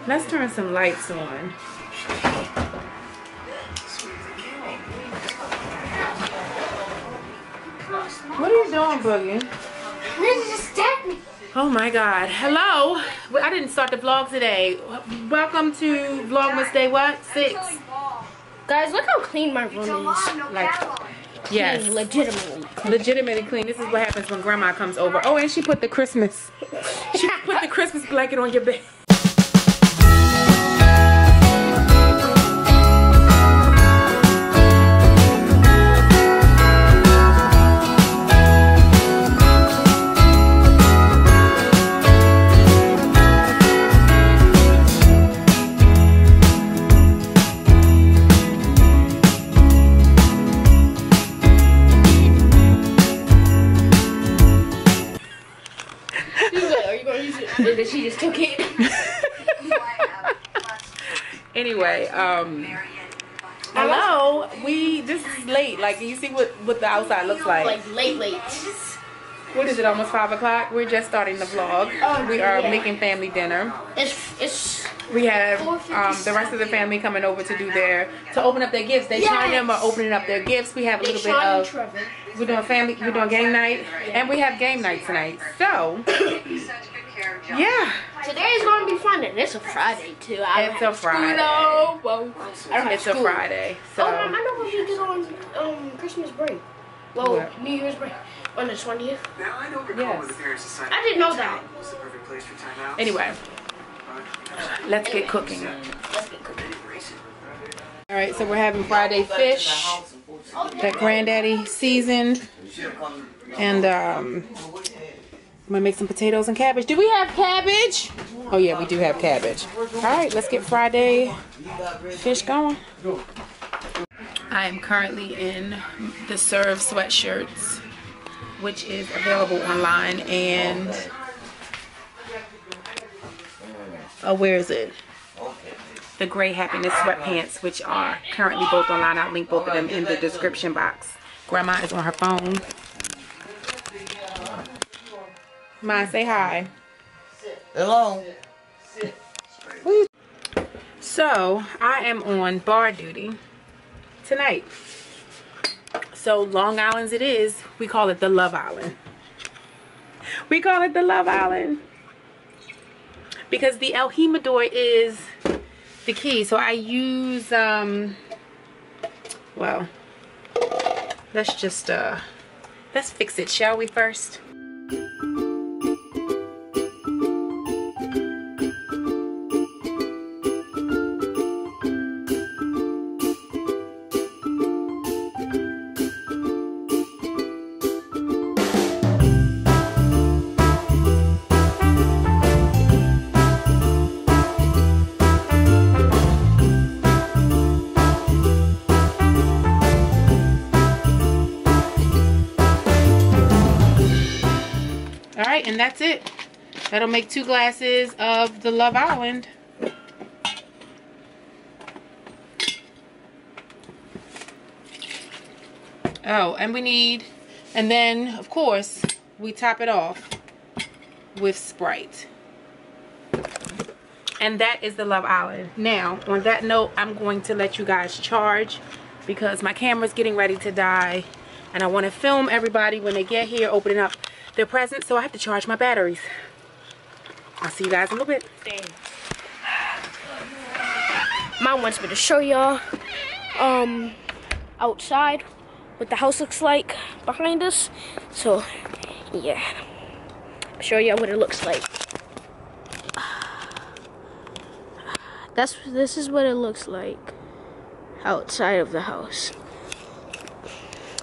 Let's turn some lights on. What are you doing, Boogie? Oh my God. Hello. I didn't start the vlog today. Welcome to Vlogmas Day what? 6. Guys, look how clean my room is. Like, yes. Clean, legitimately. Legitimately clean. This is what happens when grandma comes over. Oh, and she put the Christmas blanket on your bed. She just took it. Anyway, hello. This is late. Like, you see what the outside looks like. Like late. What is it? Almost 5 o'clock. We're just starting the vlog. We are making family dinner. We have the rest of the family coming over to open up their gifts. They China them are opening up their gifts. We have a little bit of we're doing game night, and we have game night tonight. So yeah, today is going to be fun, and it's a Friday too. It's a Friday. It's a Friday. So I know what you did on Christmas break. Well, what? New Year's break on the 20th. Yes. I didn't know that. Anyway, let's get cooking. All right, so we're having Friday fish that Granddaddy seasoned, and I'm gonna make some potatoes and cabbage. Do we have cabbage? Oh yeah, we do have cabbage. All right, let's get Friday fish going. I am currently in the Serve sweatshirts, which is available online, and where is it? The Gray Happiness sweatpants, which are currently both online. I'll link both of them in the description box. Grandma is on her phone. Ma, say hi. Hello. So, I am on bar duty tonight. So, Long Island's it is. We call it the Love Island. We call it the Love Island because the El Jimador is the key. So, I use, well, let's fix it, shall we, first? Alright, and that's it. That'll make 2 glasses of the Love Island. Oh, and then, of course, we top it off with Sprite. And that is the Love Island. Now, on that note, I'm going to let you guys charge because my camera's getting ready to die. And I want to film everybody when they get here, opening up their presents, so I have to charge my batteries. I'll see you guys in a little bit. Mom wants me to show y'all outside what the house looks like behind us. So yeah, show y'all what it looks like. This is what it looks like outside of the house.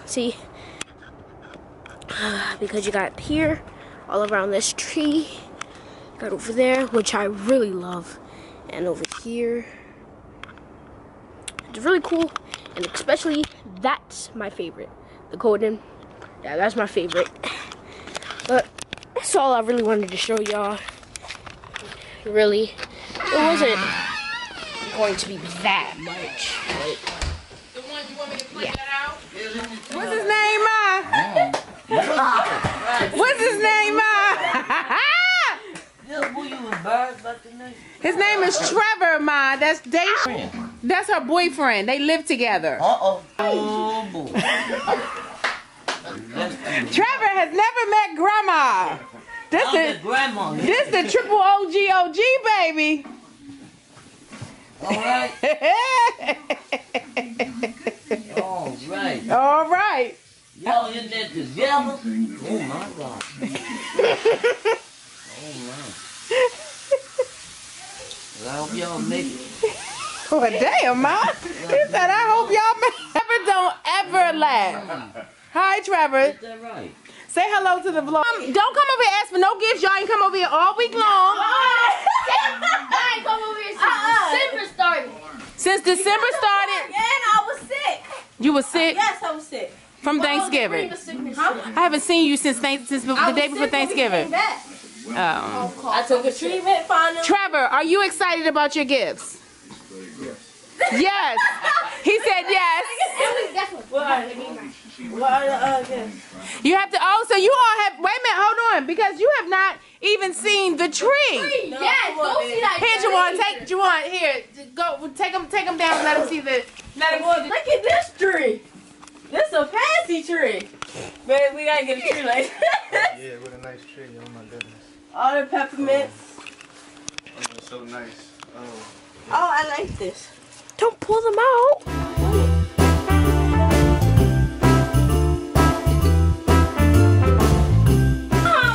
See, because you got here, all around this tree, got over there, which I really love, and over here. It's really cool, and especially that's my favorite, the golden. Yeah, that's my favorite. But that's all I really wanted to show y'all. Really, it wasn't going to be that much. But yeah. What's his name, Ma? What's his name, Ma? His name is Trevor, Ma. That's Daisha. That's her boyfriend. They live together. Uh-oh. Oh, boy. Trevor has never met Grandma. This the triple OG baby. All right. All right. All right. Y'all in there together? Oh, my God. Oh, man. Well, I hope y'all make it. Oh, damn, Ma. He said, I hope y'all make it. Trevor don't ever laugh. Hi, Trevor. Is that right? Say hello to the vlog. Don't come over here and ask for no gifts. Y'all ain't come over here all week long. I ain't come over here since December started. Since December started? And I was sick. You were sick? Yes, I was sick. From Thanksgiving. I haven't seen you since the day before Thanksgiving. Oh. I took a treatment, finally. Trevor, are you excited about your gifts? Yes. He said yes. What are the other gifts? You have to, so you all have, wait a minute, hold on, because you have not even seen the tree. No, Yes, go see that. Here, Juwan, here, go, take them down, let them see the, Look at this tree. This is a fancy tree. Man, we gotta get a tree like that. Yeah, what a nice tree. Oh my goodness. All the peppermints. Oh, it's so nice. Oh. Oh, I like this. Don't pull them out.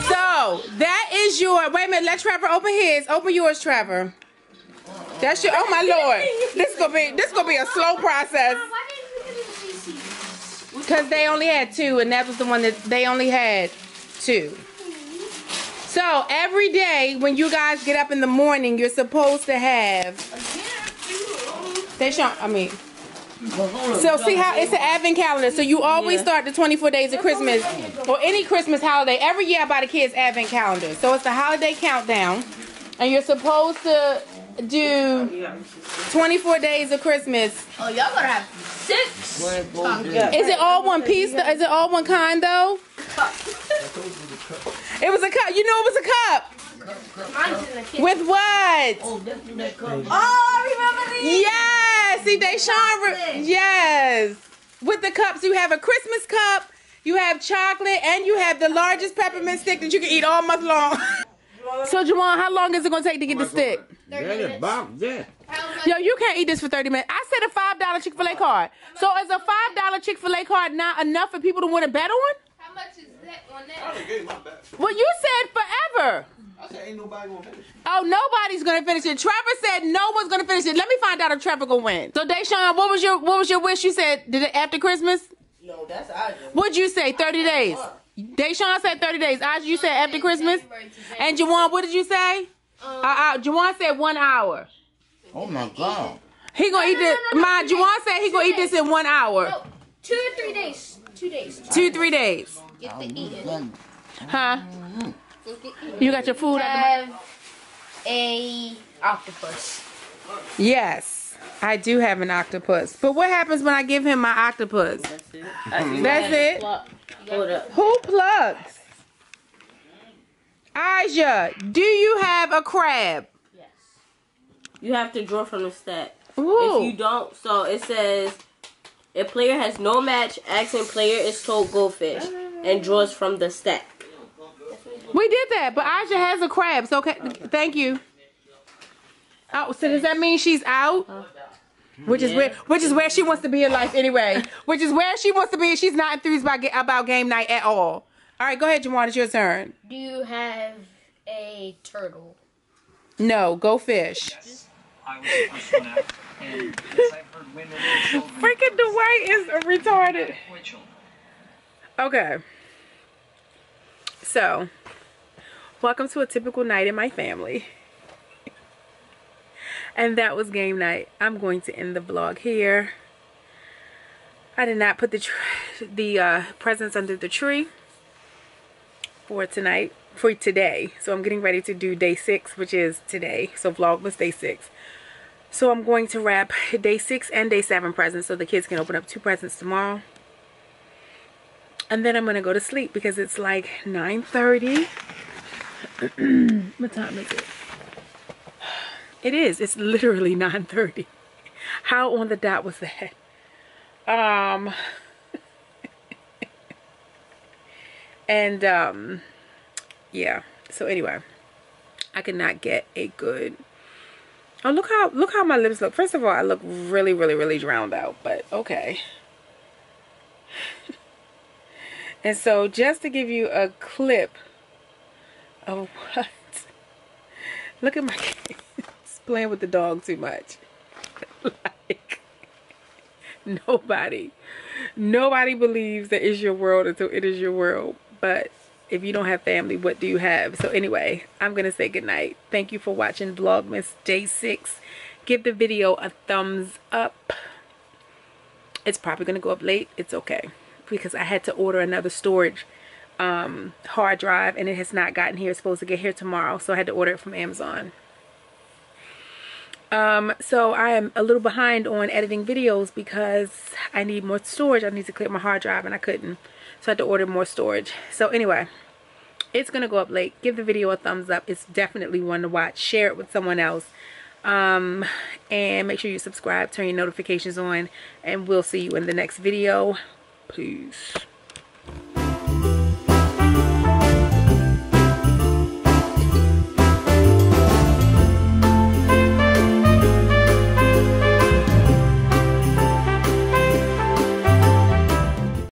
So, that is your, wait a minute, let Trevor open his. Open yours, Trevor. That's your, oh my Lord. This gonna be a slow process. Why didn't we get the CC? Because they only had 2, and that was the one that they only had 2. So, every day when you guys get up in the morning, you're supposed to have, so see how it's an advent calendar. So you always start the 24 days of Christmas or any Christmas holiday. Every year I buy the kids advent calendar. So it's the holiday countdown. And you're supposed to do 24 days of Christmas. Oh, y'all gonna have 6. Is it all one piece? Is it all one kind though? It was a cup. You know it was a cup. With what? Oh, I remember these. Yes. See, Deshaun. Yes. With the cups, you have a Christmas cup, you have chocolate, and you have the largest peppermint stick that you can eat all month long. So, Juwan, how long is it going to take to get the stick? 30 minutes. Yo, you can't eat this for 30 minutes. I said a $5 Chick-fil-A card. So, is a $5 Chick-fil-A card not enough for people to win a bet on? How much is that on that? I gave my bet. Well, you said forever. I said ain't nobody gonna finish. Oh, nobody's gonna finish it. Trevor said no one's gonna finish it. Let me find out if Trevor gonna win. So, Deshaun, what was your wish? You said did it after Christmas? No, that's ours. What'd you say? 30 days. Deshaun said 30 days. Aja, you said after Christmas. And Juwan, what did you say? Juwan said 1 hour. Oh, my God. He gonna eat this. Juwan said he gonna eat this in 1 hour. No, 2 or 3 days. 2 days. 2-3 days. Get to eat it. Huh? You got your food at Have a octopus. the Yes, I do have an octopus. But what happens when I give him my octopus? That's it. Hold up. Who plugs? Aja, do you have a crab? Yes. You have to draw from the stack. Ooh. If you don't, so it says, a player has no match, asking player is told goldfish, and draws from the stack. We did that, but Aja has a crab, so okay, thank you. Oh, so does that mean she's out? Which is where she wants to be in life anyway. Which is where she wants to be. She's not enthused about game night at all. All right, go ahead, Juwan. It's your turn. Do you have a turtle? No, go fish. I was the first one out, and as I've heard women and children... Freaking Dwight is retarded. Okay. So, welcome to a typical night in my family. And that was game night. I'm going to end the vlog here. I did not put the presents under the tree for today. So I'm getting ready to do day 6, which is today. So Vlogmas day 6. So I'm going to wrap day 6 and day 7 presents so the kids can open up 2 presents tomorrow. And then I'm going to go to sleep because it's like 9:30. What time is it? It is. It's literally 9:30. How on the dot was that? And yeah. So anyway, I could not get a good. Oh, look how my lips look. First of all, I look really, really, really drowned out, but okay. And so just to give you a clip of what, look at my kids playing with the dog too much. Like, nobody believes that it's your world until it is your world. But if you don't have family, what do you have? So anyway, I'm gonna say goodnight. Thank you for watching Vlogmas Day 6. Give the video a thumbs up. It's probably gonna go up late. It's okay, because I had to order another storage hard drive, and it has not gotten here. It's supposed to get here tomorrow, so I had to order it from Amazon. So I am a little behind on editing videos because I need more storage. I need to clear my hard drive, and I couldn't, so I had to order more storage. So anyway, it's gonna go up late. Give the video a thumbs up. It's definitely one to watch. Share it with someone else, and make sure you subscribe, turn your notifications on, and we'll see you in the next video. Peace.